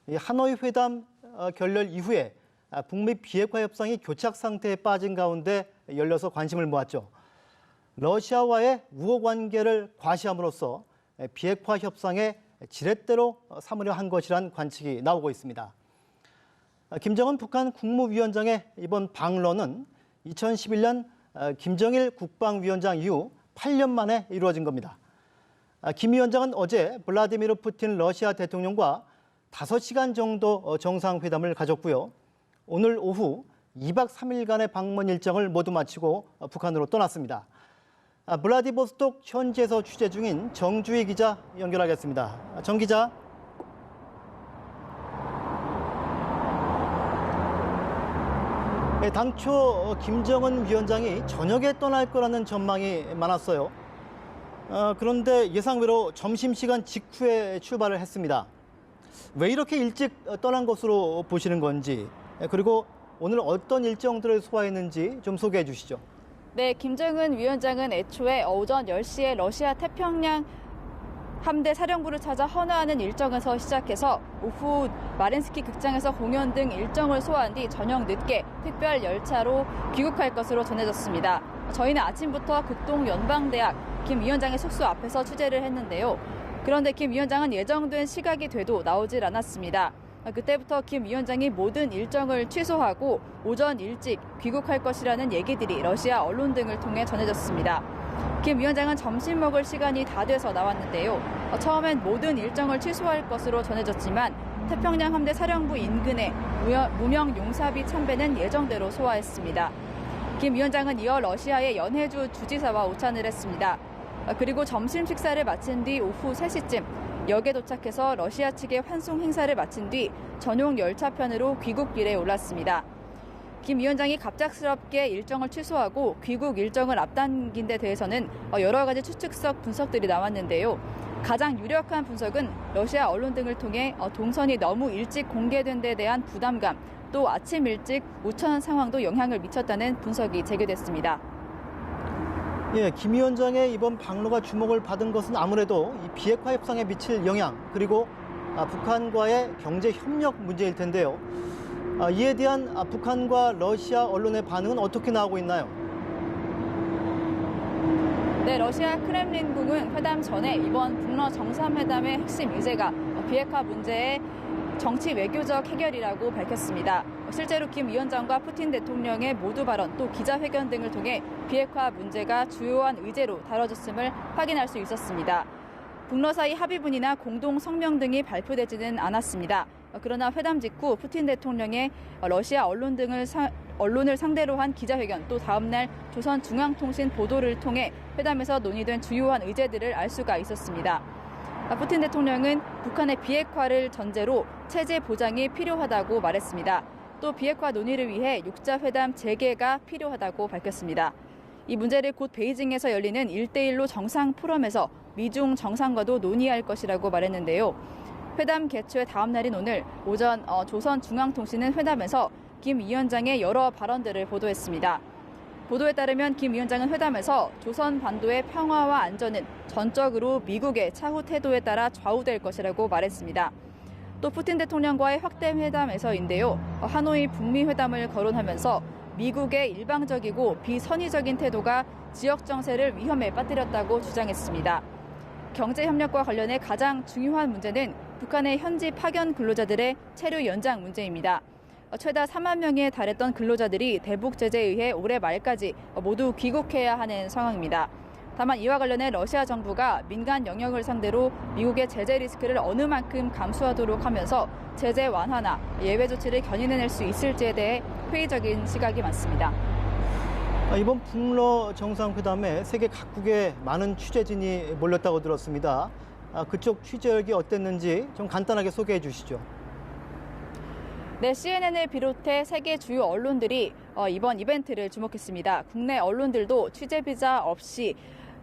이 하노이 회담 결렬 이후에 북미 비핵화 협상이 교착 상태에 빠진 가운데 열려서 관심을 모았죠. 러시아와의 우호 관계를 과시함으로써 비핵화 협상의 지렛대로 삼으려 한 것이란 관측이 나오고 있습니다. 김정은 북한 국무위원장의 이번 방런은 2011년 김정일 국방위원장 이후 8년 만에 이루어진 겁니다. 김 위원장은 어제 블라디미르 푸틴 러시아 대통령과 5시간 정도 정상회담을 가졌고요. 오늘 오후 2박 3일간의 방문 일정을 모두 마치고 북한으로 떠났습니다. 블라디보스톡 현지에서 취재 중인 정주희 기자 연결하겠습니다. 정 기자. 당초 김정은 위원장이 저녁에 떠날 거라는 전망이 많았어요. 그런데 예상외로 점심시간 직후에 출발을 했습니다. 왜 이렇게 일찍 떠난 것으로 보시는 건지, 그리고 오늘 어떤 일정들을 소화했는지 좀 소개해 주시죠. 네, 김정은 위원장은 애초에 오전 10시에 러시아 태평양 함대 사령부를 찾아 헌화하는 일정에서 시작해서 오후 마린스키 극장에서 공연 등 일정을 소화한 뒤 저녁 늦게 특별 열차로 귀국할 것으로 전해졌습니다. 저희는 아침부터 극동 연방대학 김 위원장의 숙소 앞에서 취재를 했는데요. 그런데 김 위원장은 예정된 시각이 돼도 나오질 않았습니다. 그때부터 김 위원장이 모든 일정을 취소하고 오전 일찍 귀국할 것이라는 얘기들이 러시아 언론 등을 통해 전해졌습니다. 김 위원장은 점심 먹을 시간이 다 돼서 나왔는데요. 처음엔 모든 일정을 취소할 것으로 전해졌지만 태평양 함대 사령부 인근의 무명 용사비 참배는 예정대로 소화했습니다. 김 위원장은 이어 러시아의 연해주 주지사와 오찬을 했습니다. 그리고 점심 식사를 마친 뒤 오후 3시쯤 역에 도착해서 러시아 측의 환송 행사를 마친 뒤 전용 열차편으로 귀국길에 올랐습니다. 김 위원장이 갑작스럽게 일정을 취소하고 귀국 일정을 앞당긴 데 대해서는 여러 가지 추측성 분석들이 나왔는데요. 가장 유력한 분석은 러시아 언론 등을 통해 동선이 너무 일찍 공개된 데 대한 부담감, 또 아침 일찍 우천 상황도 영향을 미쳤다는 분석이 제기됐습니다. 예, 김 위원장의 이번 방로가 주목을 받은 것은 아무래도 이 비핵화 협상에 미칠 영향, 그리고 북한과의 경제 협력 문제일 텐데요. 이에 대한 북한과 러시아 언론의 반응은 어떻게 나오고 있나요? 네, 러시아 크렘린궁은 회담 전에 이번 북러 정상회담의 핵심 의제가 비핵화 문제의 정치 외교적 해결이라고 밝혔습니다. 실제로 김 위원장과 푸틴 대통령의 모두 발언 또 기자회견 등을 통해 비핵화 문제가 주요한 의제로 다뤄졌음을 확인할 수 있었습니다. 북러 사이 합의문이나 공동 성명 등이 발표되지는 않았습니다. 그러나 회담 직후 푸틴 대통령의 러시아 언론을 상대로 한 기자회견, 또 다음날 조선중앙통신 보도를 통해 회담에서 논의된 주요한 의제들을 알 수가 있었습니다. 푸틴 대통령은 북한의 비핵화를 전제로 체제 보장이 필요하다고 말했습니다. 또 비핵화 논의를 위해 육자회담 재개가 필요하다고 밝혔습니다. 이 문제를 곧 베이징에서 열리는 1대1로 정상 포럼에서 미중 정상과도 논의할 것이라고 말했는데요. 회담 개최 다음 날인 오늘 오전 조선중앙통신은 회담에서 김 위원장의 여러 발언들을 보도했습니다. 보도에 따르면 김 위원장은 회담에서 조선 반도의 평화와 안전은 전적으로 미국의 차후 태도에 따라 좌우될 것이라고 말했습니다. 또 푸틴 대통령과의 확대 회담에서인데요. 하노이 북미 회담을 거론하면서 미국의 일방적이고 비선의적인 태도가 지역 정세를 위험에 빠뜨렸다고 주장했습니다. 경제 협력과 관련해 가장 중요한 문제는 북한의 현지 파견 근로자들의 체류 연장 문제입니다. 최다 4만 명에 달했던 근로자들이 대북 제재에 의해 올해 말까지 모두 귀국해야 하는 상황입니다. 다만 이와 관련해 러시아 정부가 민간 영역을 상대로 미국의 제재 리스크를 어느 만큼 감수하도록 하면서 제재 완화나 예외 조치를 견인해낼 수 있을지에 대해 회의적인 시각이 많습니다. 이번 북러 정상회담에 세계 각국의 많은 취재진이 몰렸다고 들었습니다. 그쪽 취재력이 어땠는지 좀 간단하게 소개해 주시죠. 네, CNN을 비롯해 세계 주요 언론들이 이번 이벤트를 주목했습니다. 국내 언론들도 취재 비자 없이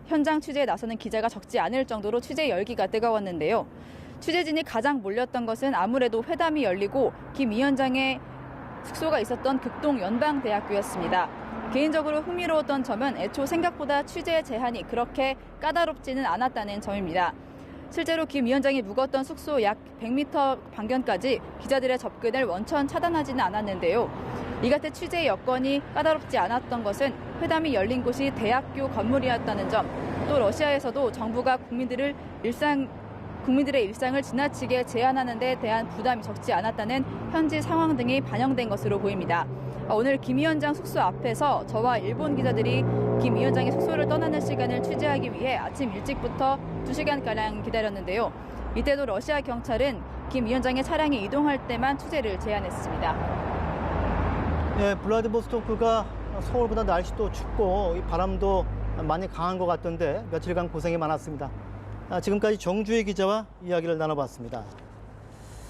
현장 취재에 나서는 기자가 적지 않을 정도로 취재 열기가 뜨거웠는데요. 취재진이 가장 몰렸던 것은 아무래도 회담이 열리고 김 위원장의 숙소가 있었던 극동 연방대학교였습니다. 개인적으로 흥미로웠던 점은 애초 생각보다 취재 제한이 그렇게 까다롭지는 않았다는 점입니다. 실제로 김 위원장이 묵었던 숙소 약 100m 반견까지 기자들의 접근을 원천 차단하지는 않았는데요. 이 같은 취재 여건이 까다롭지 않았던 것은 회담이 열린 곳이 대학교 건물이었다는 점, 또 러시아에서도 정부가 국민들의 일상을 지나치게 제한하는 데 대한 부담이 적지 않았다는 현지 상황 등이 반영된 것으로 보입니다. 오늘 김 위원장 숙소 앞에서 저와 일본 기자들이 김 위원장의 숙소를 떠나는 시간을 취재하기 위해 아침 일찍부터 2시간가량 기다렸는데요. 이때도 러시아 경찰은 김 위원장의 차량이 이동할 때만 취재를 제한했습니다. 예, 블라디보스토크가 서울보다 날씨도 춥고 이 바람도 많이 강한 것 같던데 며칠간 고생이 많았습니다. 지금까지 정주희 기자와 이야기를 나눠봤습니다.